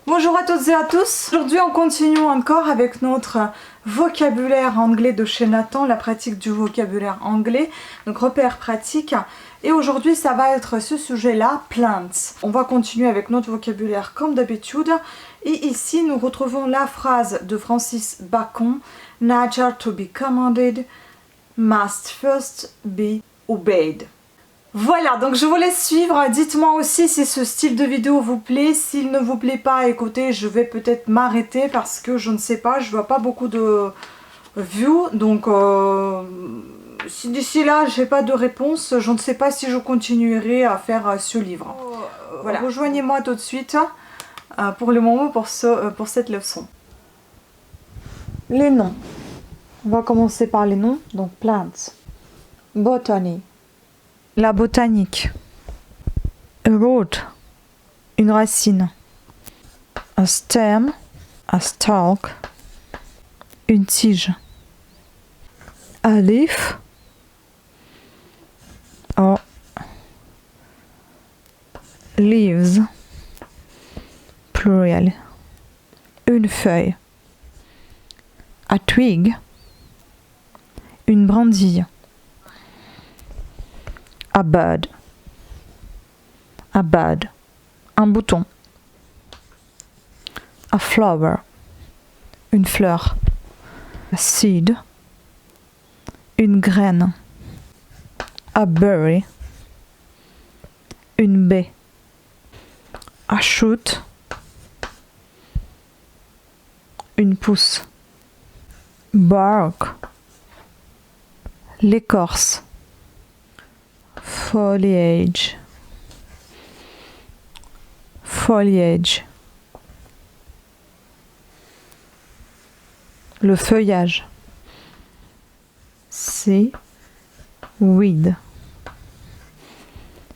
Bonjour à toutes et à tous. Aujourd'hui on continue encore avec notre vocabulaire anglais de chez Nathan, la pratique du vocabulaire anglais, donc repères pratiques. Et aujourd'hui ça va être ce sujet-là, plants. On va continuer avec notre vocabulaire comme d'habitude. Et ici nous retrouvons la phrase de Francis Bacon, Nature to be commanded must first be obeyed. Voilà, donc je vous laisse suivre. Dites-moi aussi si ce style de vidéo vous plaît. S'il ne vous plaît pas, écoutez, je vais peut-être m'arrêter parce que je ne sais pas, je vois pas beaucoup de views. Donc, si d'ici là, j'ai pas de réponse, je ne sais pas si je continuerai à faire ce livre. Voilà, rejoignez-moi tout de suite pour le moment pour cette leçon. Les noms. On va commencer par les noms. Donc, plants. Botany. La botanique. A root, une racine. A stem, a stalk, une tige. A leaf, or leaves, pluriel. Une feuille. A twig, une brindille. A bud, un bouton. A flower, une fleur. A seed, une graine. A berry, une baie. A shoot, une pousse. Bark, l'écorce. Foliage, le feuillage.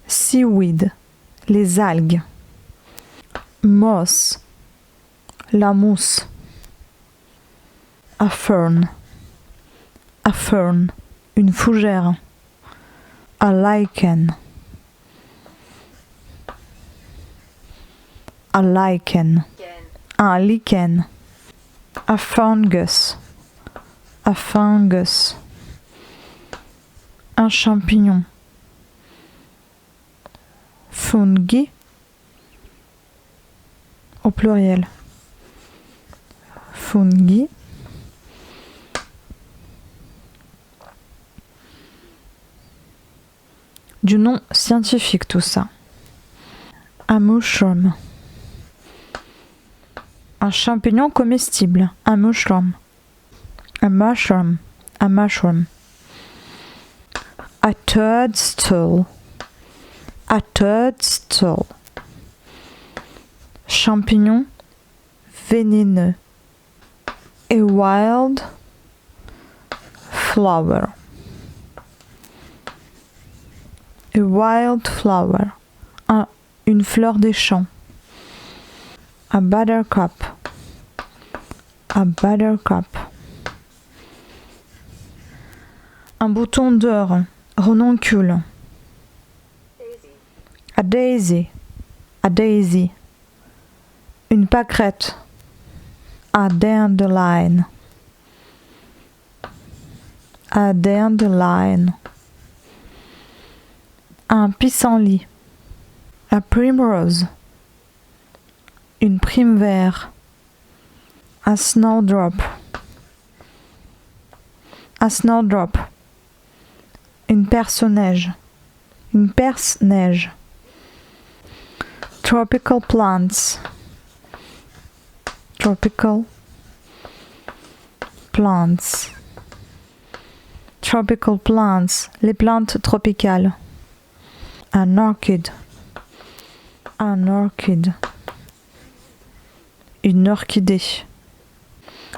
Seaweed, les algues. Moss, la mousse. A fern, une fougère. A lichen, un lichen. A fungus, un champignon. Fungi, au pluriel. Fungi. Du nom scientifique tout ça. A mushroom, un champignon comestible. A mushroom. A mushroom. A toadstool, champignon vénéneux. A wild flower. A wildflower, une fleur des champs. A buttercup, un bouton d'or, renoncule. A daisy, une pâquerette. A dandelion, un pissenlit. A primrose, une prime vert. A snowdrop, une perce-neige. Tropical plants, les plantes tropicales. An orchid, une orchidée.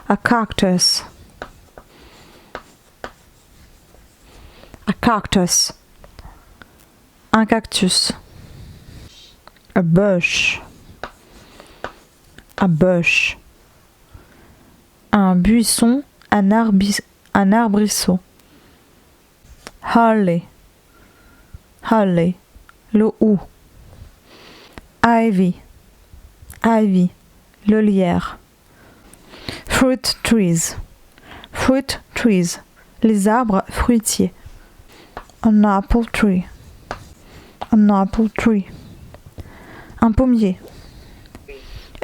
A cactus, un cactus. A bush, un buisson, un arbrisseau. Holly, le hou. Ivy, le lierre. Fruit trees, les arbres fruitiers. An apple tree, un pommier.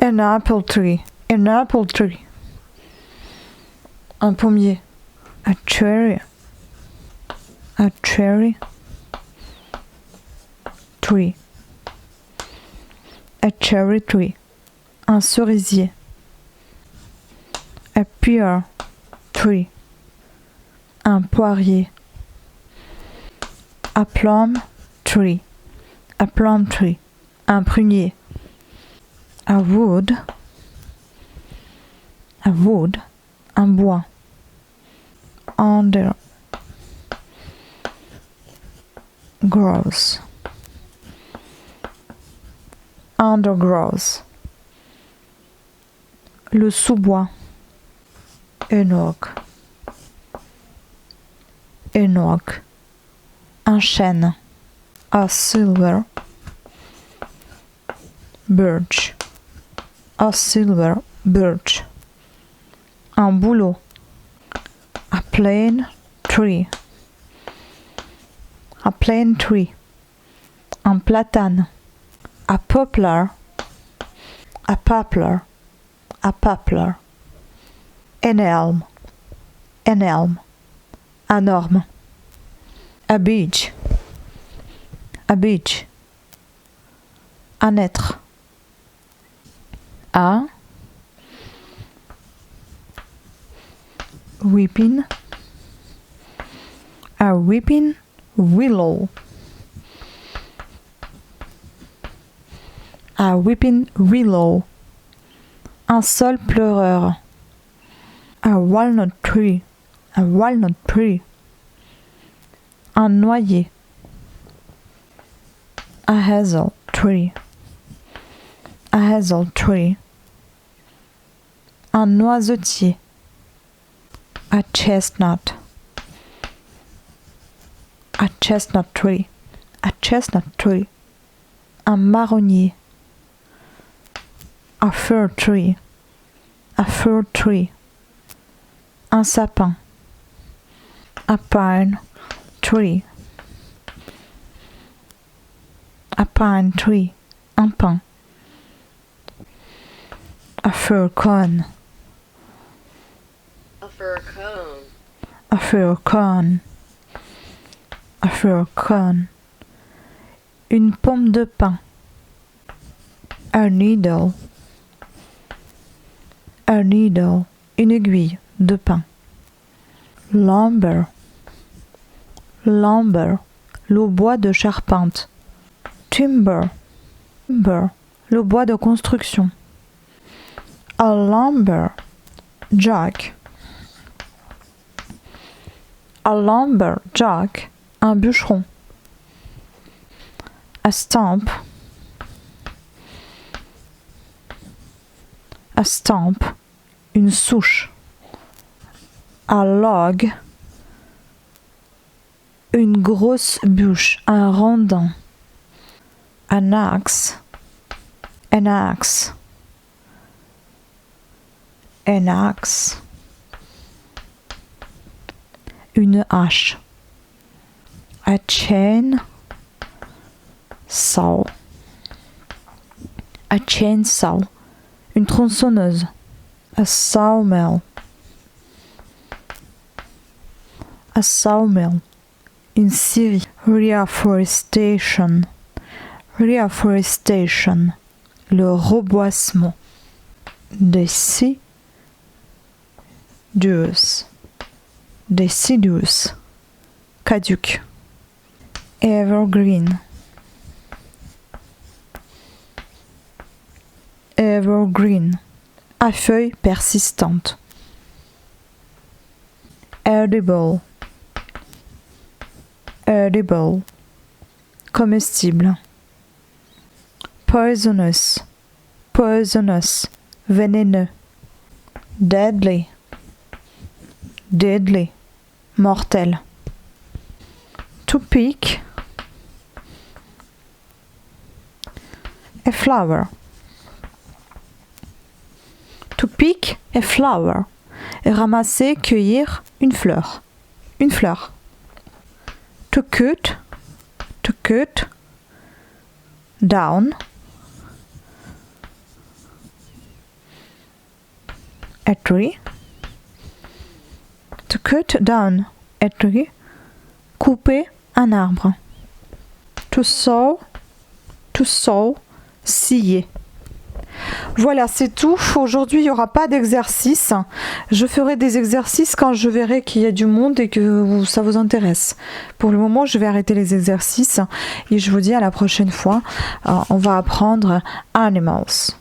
An apple tree, un pommier. A cherry tree, a cherry tree, un cerisier. A pear tree, un poirier. A plum tree, un prunier. A wood, un bois. Undergrowth, le sous-bois. Enoch, un chêne. A silver birch, un bouleau. A plane tree, un platane. A poplar, an elm, un orme. A beech, un être. A weeping willow, un saule pleureur. A walnut tree, un noyer. A hazel tree, un noisetier. A chestnut tree, un marronnier. A fir tree, un sapin. A pine tree, un pin. A fir cone, une pomme de pin. A needle, une aiguille de pin. Lumber, le bois de charpente. Timber, le bois de construction. A lumberjack, un bûcheron. A stump, une souche. A log, une grosse bûche, un rondin. An axe, une hache. A chainsaw, une tronçonneuse. A sawmill, une scierie. Reforestation, le reboisement. Deciduous, caduc. Evergreen, à feuilles persistantes. Edible, comestible. Poisonous, vénéneux. Deadly, mortel. To pick, a flower. To pick a flower. Ramasser, cueillir une fleur. Une fleur. To cut. To cut. Down. A tree. To cut down a tree. Couper un arbre. To sow. To sow. Scier. Voilà, c'est tout. Aujourd'hui, il n'y aura pas d'exercice. Je ferai des exercices quand je verrai qu'il y a du monde et que ça vous intéresse. Pour le moment, je vais arrêter les exercices et je vous dis à la prochaine fois. On va apprendre animals.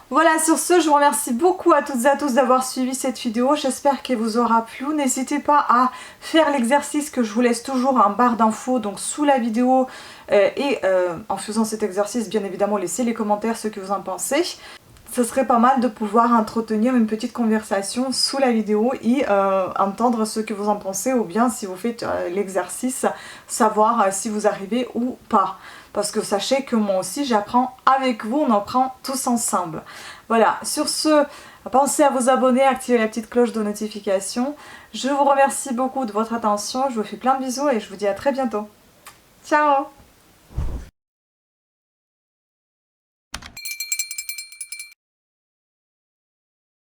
Voilà, sur ce, je vous remercie beaucoup à toutes et à tous d'avoir suivi cette vidéo. J'espère qu'elle vous aura plu. N'hésitez pas à faire l'exercice que je vous laisse toujours en barre d'infos, donc sous la vidéo. En faisant cet exercice, bien évidemment, laissez les commentaires ce que vous en pensez. Ce serait pas mal de pouvoir entretenir une petite conversation sous la vidéo et entendre ce que vous en pensez, ou bien si vous faites l'exercice, savoir si vous arrivez ou pas. Parce que sachez que moi aussi j'apprends avec vous, on apprend tous ensemble. Voilà, sur ce, pensez à vous abonner, activer la petite cloche de notification. Je vous remercie beaucoup de votre attention, je vous fais plein de bisous et je vous dis à très bientôt. Ciao!